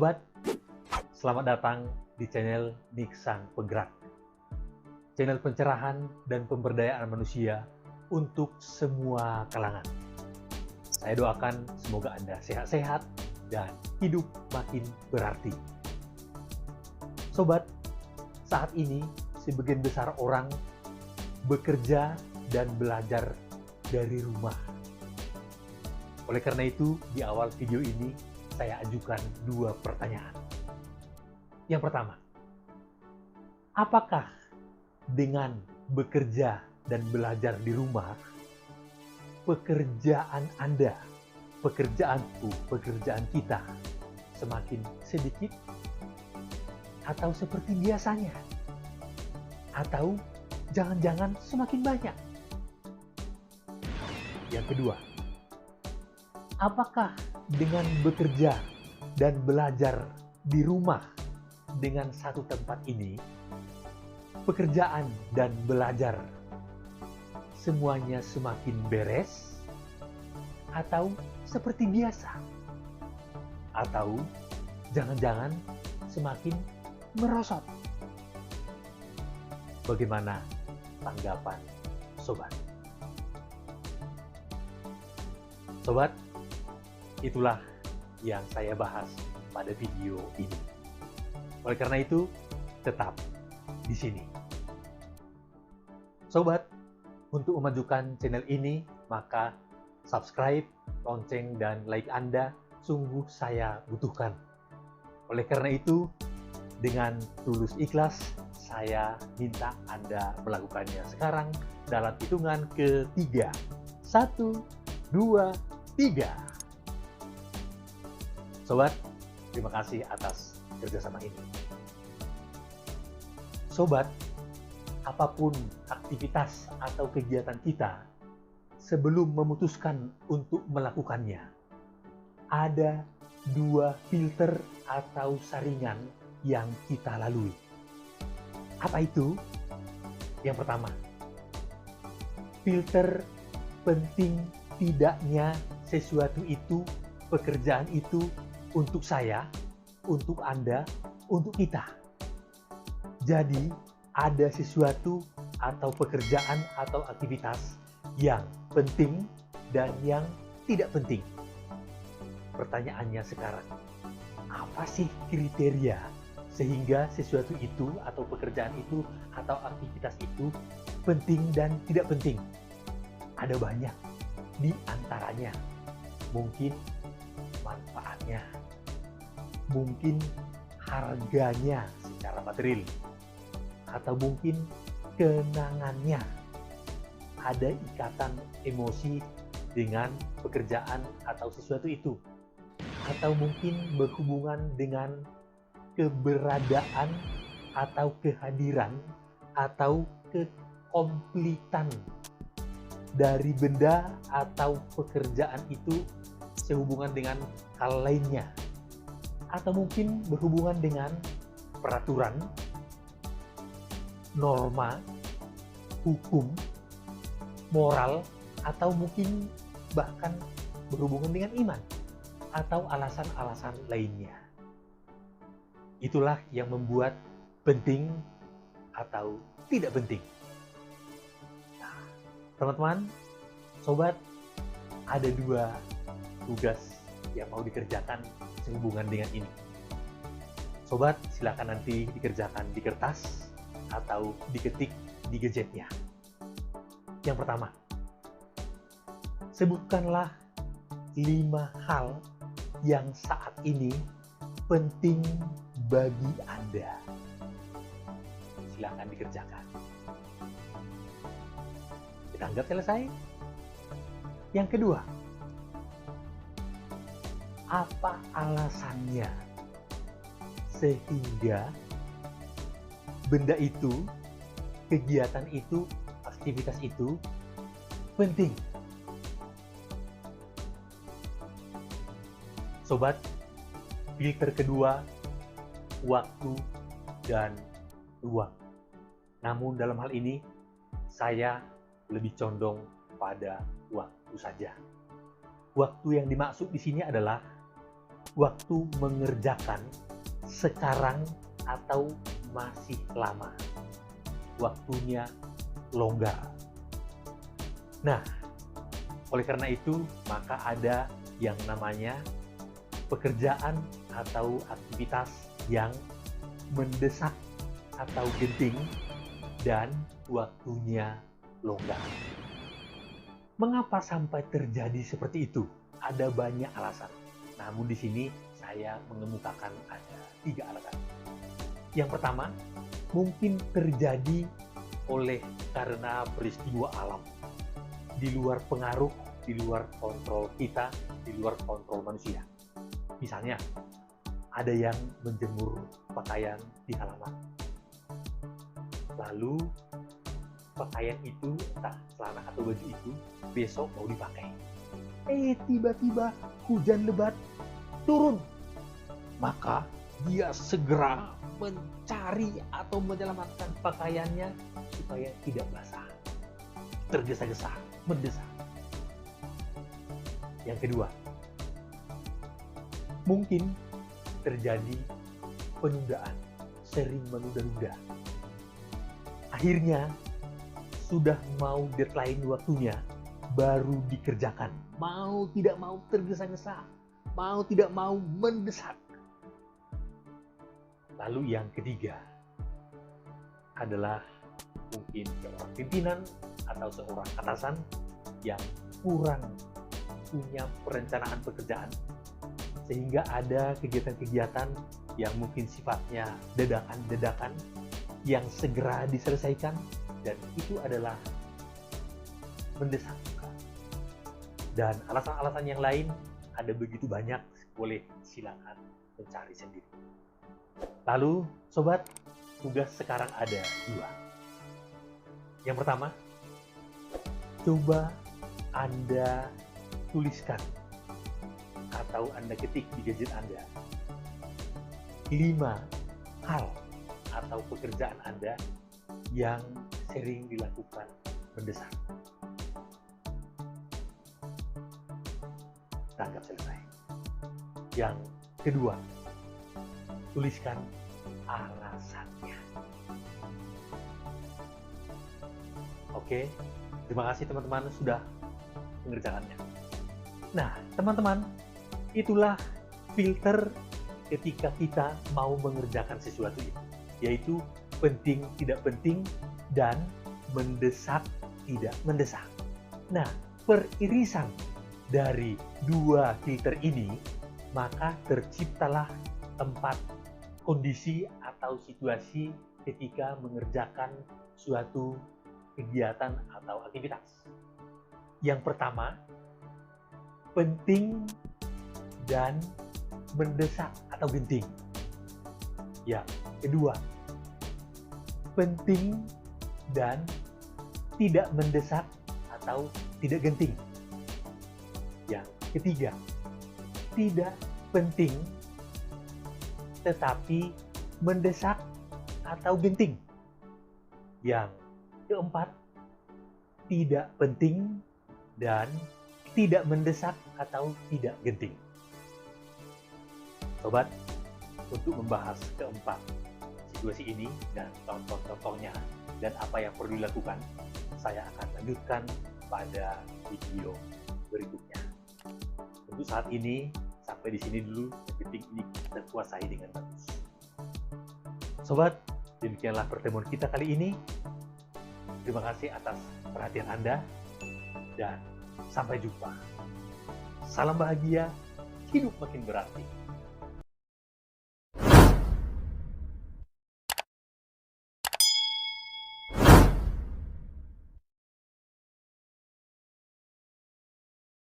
Sobat, selamat datang di channel Nik Sang Penggerak. Channel pencerahan dan pemberdayaan manusia untuk semua kalangan. Saya doakan semoga Anda sehat-sehat dan hidup makin berarti. Sobat, saat ini sebagian besar orang bekerja dan belajar dari rumah. Oleh karena itu, di awal video ini saya ajukan dua pertanyaan. Yang pertama, apakah dengan bekerja dan belajar di rumah, pekerjaan Anda, pekerjaanku, pekerjaan kita semakin sedikit? Atau seperti biasanya? Atau jangan-jangan semakin banyak? Yang kedua, apakah dengan bekerja dan belajar di rumah dengan satu tempat ini, pekerjaan dan belajar semuanya semakin beres? Atau seperti biasa? Atau jangan-jangan semakin merosot? Bagaimana tanggapan sobat? Sobat, itulah yang saya bahas pada video ini. Oleh karena itu, tetap di sini. Sobat, untuk memajukan channel ini, maka subscribe, lonceng, dan like Anda sungguh saya butuhkan. Oleh karena itu, dengan tulus ikhlas, saya minta Anda melakukannya sekarang dalam hitungan ketiga. 1, 2, 3. Sobat, terima kasih atas kerjasama ini. Sobat, apapun aktivitas atau kegiatan kita, sebelum memutuskan untuk melakukannya, ada dua filter atau saringan yang kita lalui. Apa itu? Yang pertama, filter penting tidaknya sesuatu itu, pekerjaan itu, untuk saya, untuk Anda, untuk kita. Jadi, ada sesuatu atau pekerjaan atau aktivitas yang penting dan yang tidak penting. Pertanyaannya sekarang, apa sih kriteria sehingga sesuatu itu atau pekerjaan itu atau aktivitas itu penting dan tidak penting? Ada banyak, di antaranya mungkin manfaatnya, mungkin harganya secara material, atau mungkin kenangannya, ada ikatan emosi dengan pekerjaan atau sesuatu itu, atau mungkin berhubungan dengan keberadaan atau kehadiran atau kekompletan dari benda atau pekerjaan itu sehubungan dengan hal lainnya, atau mungkin berhubungan dengan peraturan, norma, hukum, moral, atau mungkin bahkan berhubungan dengan iman atau alasan-alasan lainnya. Itulah yang membuat penting atau tidak penting. Nah, teman-teman, sobat, ada dua tugas yang mau dikerjakan sehubungan dengan ini. Sobat, silakan nanti dikerjakan di kertas atau diketik di gadgetnya. Yang pertama, sebutkanlah 5 hal yang saat ini penting bagi Anda. Silakan dikerjakan. Kita anggap selesai. Yang kedua, apa alasannya sehingga benda itu, kegiatan itu, aktivitas itu penting? Sobat, filter kedua, waktu dan ruang. Namun dalam hal ini, saya lebih condong pada waktu saja. Waktu yang dimaksud di sini adalah waktu mengerjakan sekarang atau masih lama. Waktunya longgar. Nah, oleh karena itu, maka ada yang namanya pekerjaan atau aktivitas yang mendesak atau genting dan waktunya longgar. Mengapa sampai terjadi seperti itu? Ada banyak alasan. Namun di sini saya mengemukakan ada 3 alasan. Yang pertama, mungkin terjadi karena peristiwa alam. Di luar pengaruh, di luar kontrol kita, di luar kontrol manusia. Misalnya, ada yang menjemur pakaian di halaman. Lalu, pakaian itu, entah celana atau baju itu, besok mau dipakai. Tiba-tiba hujan lebat turun. Maka dia segera mencari atau menyelamatkan pakaiannya supaya tidak basah. Tergesa-gesa, mendesak. Yang kedua, mungkin terjadi penundaan, sering menunda-nunda. Akhirnya, sudah mau deadline waktunya, baru dikerjakan. Mau tidak mau tergesa-gesa, mau tidak mau mendesak. Lalu yang ketiga adalah mungkin seorang pimpinan atau seorang atasan yang kurang punya perencanaan pekerjaan, sehingga ada kegiatan-kegiatan yang mungkin sifatnya dadakan-dadakan yang segera diselesaikan, dan itu adalah mendesak. Dan alasan-alasan yang lain ada begitu banyak, boleh silakan mencari sendiri. Lalu, sobat, tugas sekarang ada 2. Yang pertama, coba Anda tuliskan atau Anda ketik di gadget Anda 5 hal atau pekerjaan Anda yang sering dilakukan mendesak. Tanggap selesai. Yang kedua, tuliskan alasannya. Oke, terima kasih teman-teman sudah mengerjakannya. Nah, teman-teman, itulah filter ketika kita mau mengerjakan sesuatu ini, yaitu penting tidak penting dan mendesak tidak mendesak. Nah, peririsan dari 2 filter ini, maka terciptalah tempat, kondisi atau situasi ketika mengerjakan suatu kegiatan atau aktivitas. Yang pertama, penting dan mendesak atau genting. Yang kedua, penting dan tidak mendesak atau tidak genting. Yang ketiga, tidak penting tetapi mendesak atau genting. Yang keempat, tidak penting dan tidak mendesak atau tidak genting. Sobat, untuk membahas keempat situasi ini dan contoh-contohnya dan apa yang perlu dilakukan, saya akan lanjutkan pada video berikutnya. Untuk saat ini, sampai di sini dulu, yang penting ini kita kuasai dengan bagus. Sobat, demikianlah pertemuan kita kali ini. Terima kasih atas perhatian Anda, dan sampai jumpa. Salam bahagia, hidup makin berarti.